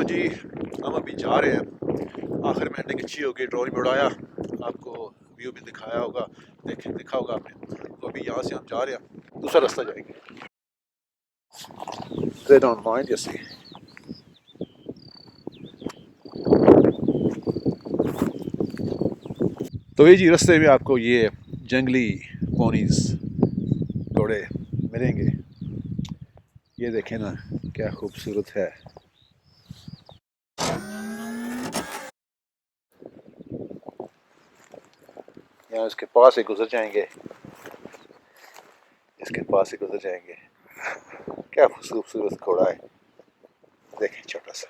जी हम अभी जा रहे हैं। आखिर में एंडिंग अच्छी होगी, ड्रोन भी उड़ाया, आपको व्यू भी दिखाया होगा, देखा होगा आपने। तो अभी यहाँ से हम जा रहे हैं, दूसरा रास्ता जाएंगे। They don't mind, you see. तो ये जी रास्ते में आपको ये जंगली पोनीज घोड़े मिलेंगे। ये देखें ना क्या खूबसूरत है। यहाँ इसके पास से गुजर जाएंगे, इसके पास से गुजर जाएंगे। क्या खूबसूरत घोड़ा है, देखें छोटा सा।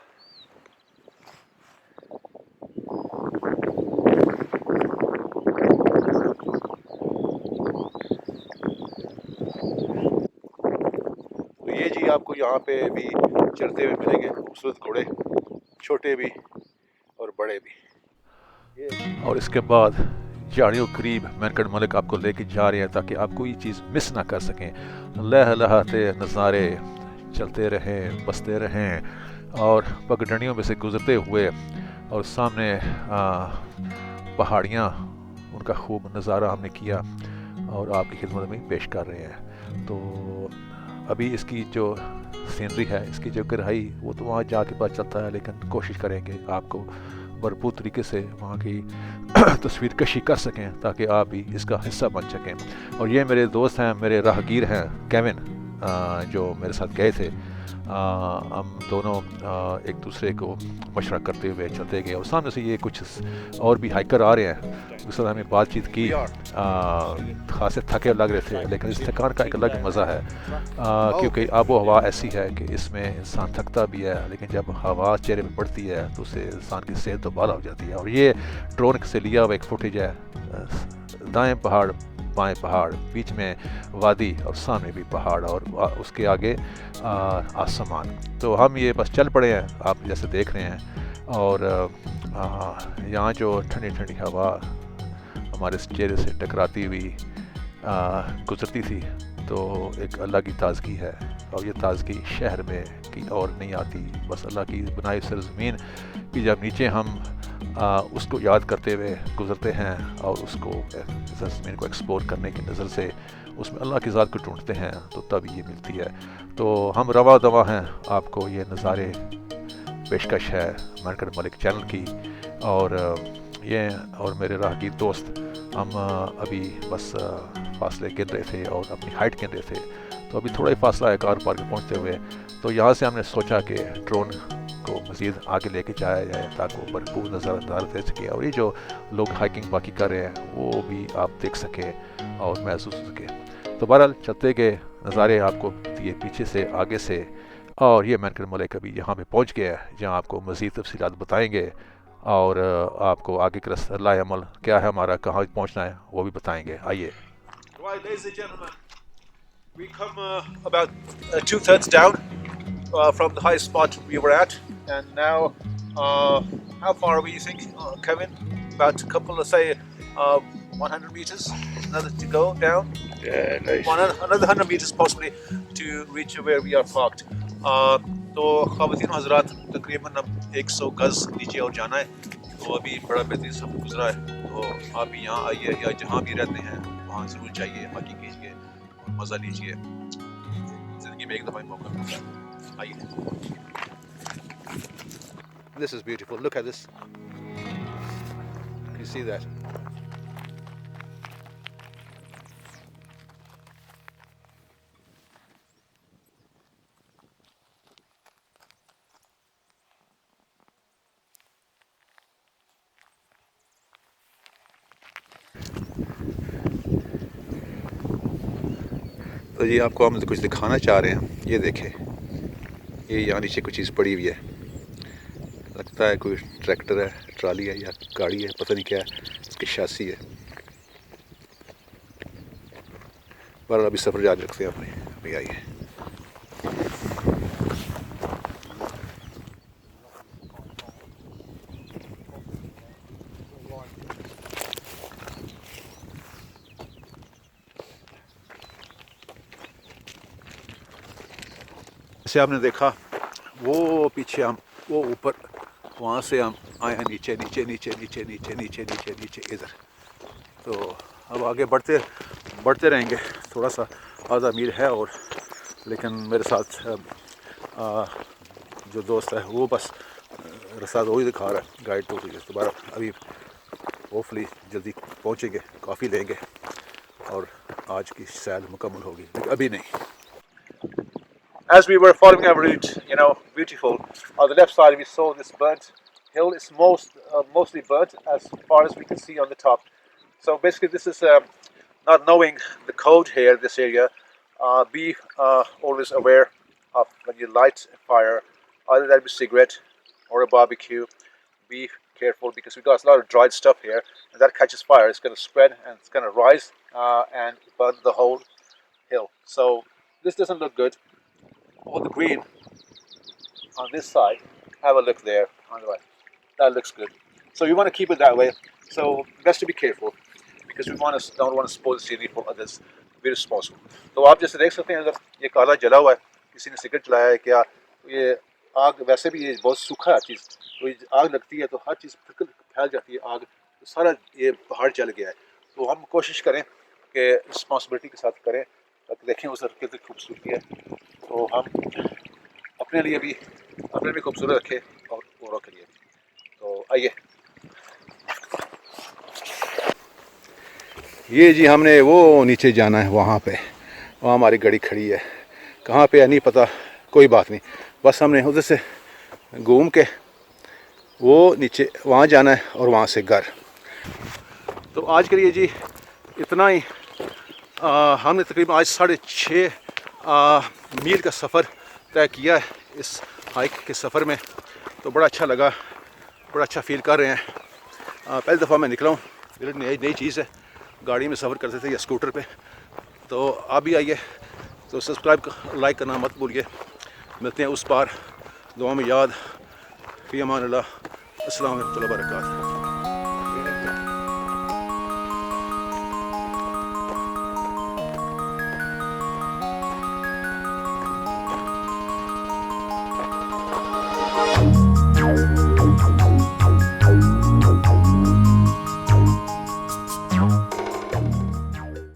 तो ये जी आपको यहाँ पे भी चढ़ते हुए मिलेंगे खूबसूरत घोड़े, छोटे भी और बड़े भी। और इसके बाद झाड़ियों करीब मैनकड़ मलिक आपको लेके जा रहे हैं ताकि आप कोई चीज़ मिस ना कर सकें। लहलहाते नज़ारे चलते रहें, बसते रहें और पगडंडियों में से गुजरते हुए और सामने पहाड़ियाँ, उनका खूब नज़ारा हमने किया और आपकी खिदमत में पेश कर रहे हैं। तो अभी इसकी जो सीनरी है, इसकी जो गहराई, वो तो वहाँ जाके पता चलता है, लेकिन कोशिश करेंगे आपको भरपूर तरीके से वहाँ की तस्वीर कशी कर सकें ताकि आप भी इसका हिस्सा बन सकें। और ये मेरे दोस्त हैं, मेरे राहगीर हैं केविन, जो मेरे साथ गए थे। हम दोनों एक दूसरे को मशवरा करते हुए चलते गए और सामने से ये कुछ और भी हाइकर आ रहे हैं। उस समय हमें बातचीत की, खासे थके लग रहे थे, लेकिन इस थकान का एक अलग मज़ा है क्योंकि आबो हवा ऐसी है कि इसमें इंसान थकता भी है, लेकिन जब हवा चेहरे पे पड़ती है तो उससे इंसान की सेहत तो बाला हो जाती है। और ये ड्रोन से लिया हुआ एक फुटेज है, दाएं पहाड़ बाएं पहाड़, बीच में वादी और सामने भी पहाड़ और उसके आगे आसमान। तो हम ये बस चल पड़े हैं, आप जैसे देख रहे हैं। और यहाँ जो ठंडी ठंडी हवा हमारे चेहरे से टकराती हुई गुजरती थी, तो एक अल्लाह की ताज़गी है। और ये ताज़गी शहर में की और नहीं आती, बस अल्लाह की बनाई सरज़मीन की जब नीचे हम उसको याद करते हुए गुजरते हैं और उसको ज़मीन को एक्सप्लोर करने की नज़र से उसमें अल्लाह की ज़ात को ढूंढते हैं, तो तब ये मिलती है। तो हम रवा दवा हैं, आपको ये नज़ारे पेशकश है मैनकड़ मलिक चैनल की। और ये और मेरे राहगीर दोस्त हम अभी बस फासले गिन रहे थे और अपनी हाइट गिन रहे थे। तो अभी थोड़ा ही फासला है कार पार्क पहुँचते हुए। तो यहाँ से हमने सोचा कि ड्रोन को मज़ीद आगे लेके जाया जाए ताकि वो भरपूर नज़ारा दे सके और ये जो लोग हाइकिंग बाकी कर रहे हैं वो भी आप देख सकें और महसूस हो सके। तो बहरहाल चलते गए, नज़ारे आपको दिए पीछे से आगे से। और ये मैनकड़ मलिक अभी यहाँ पे पहुँच गया है जहाँ आपको मज़ीद तफसीलात बताएंगे और आपको आगे का रस्ता अमल क्या है हमारा, कहाँ पहुँचना है, वो भी बताएंगे। आइए। Right, ladies and gentlemen, we come about 2/3 down from the highest spot we were at, and now how far are we, you think, Kevin? About a couple of, say, 100 meters another to go down. Yeah, nice. Another 100 meters possibly to reach where we are parked. तो ख़वातीन हज़रात, तकरीबन अब 100 गज़ नीचे और जाना है। तो अभी बड़ा बेहतरीन सब गुजरा है। तो आप भी यहाँ आइए या जहाँ भी रहते हैं वहाँ ज़रूर जाइए, बाकी कीजिए और मज़ा लीजिए। ज़िंदगी में एक दफ़ा ही मौका मिलता है। आइए। This is beautiful. Look at this. Can you see that? तो जी आपको हम कुछ दिखाना चाह रहे हैं। ये देखें, ये यहाँ नीचे कुछ चीज़ पड़ी हुई है, लगता है कोई ट्रैक्टर है, ट्राली है या गाड़ी है, पता नहीं क्या है, इसकी शासी है। पर अभी सफ़र जारी रखते हैं अपने। अभी आइए। जैसे आपने देखा वो पीछे हम वो ऊपर वहाँ से हम आए हैं नीचे नीचे नीचे नीचे नीचे नीचे नीचे नीचे इधर। तो अब आगे बढ़ते बढ़ते रहेंगे। थोड़ा सा आधा मील है और, लेकिन मेरे साथ जो दोस्त है वो बस रास्ता वो ही दिखा रहा है, गाइड तो दोबारा अभी होपफुली जल्दी पहुँचेंगे, काफ़ी लेंगे और आज की सैर मुकम्मल होगी, लेकिन अभी नहीं। As we were following our route, you know, beautiful. On the left side, we saw this burnt hill. It's mostly burnt as far as we can see on the top. So basically, this is not knowing the code here, this area. Be always aware of when you light a fire, either that be a cigarette or a barbecue. Be careful because we've got a lot of dried stuff here, and that catches fire. It's going to spread and it's going to rise and burn the whole hill. So this doesn't look good. All the green on this side, have a look there on the right. That looks good. So you want to keep it that way. So best to be careful because we don't want to spoil the scenery for others. Be responsible. तो आप जैसे देख सकते हैं, अगर ये काला जला हुआ है, किसी ने सिगरेट जलाया है क्या, ये आग वैसे भी ये बहुत सूखा है चीज़, तो ये आग लगती है तो हर चीज़ फैल जाती है आग, तो सारा ये पहाड़ जल गया है। तो हम कोशिश करें कि रिस्पॉन्सिबिलिटी के साथ करें, ताकि देखें उस कितनी खूबसूरती है। तो हम अपने लिए भी खूबसूरत रखें और औरों के लिए। तो आइए, ये जी हमने वो नीचे जाना है, वहाँ पे, वहाँ हमारी गाड़ी खड़ी है, कहाँ पे है नहीं पता, कोई बात नहीं, बस हमने उधर से घूम के वो नीचे वहाँ जाना है और वहाँ से घर। तो आज के लिए जी इतना ही। हमने तकरीबन आज 6.5 मील का सफ़र तय किया है इस हाइक के सफ़र में। तो बड़ा अच्छा लगा, बड़ा अच्छा फील कर रहे हैं। पहली दफ़ा मैं निकला हूँ, मेरी नई चीज़ है, गाड़ी में सफ़र करते थे या स्कूटर पे। तो आप भी आइए, तो सब्सक्राइब लाइक करना मत भूलिए। मिलते हैं उस पार, दुआ में याद। फ़ी अमान अल्लाह। अस्सलाम वालेकुम व रहमतुल्लाहि व बरकातहू।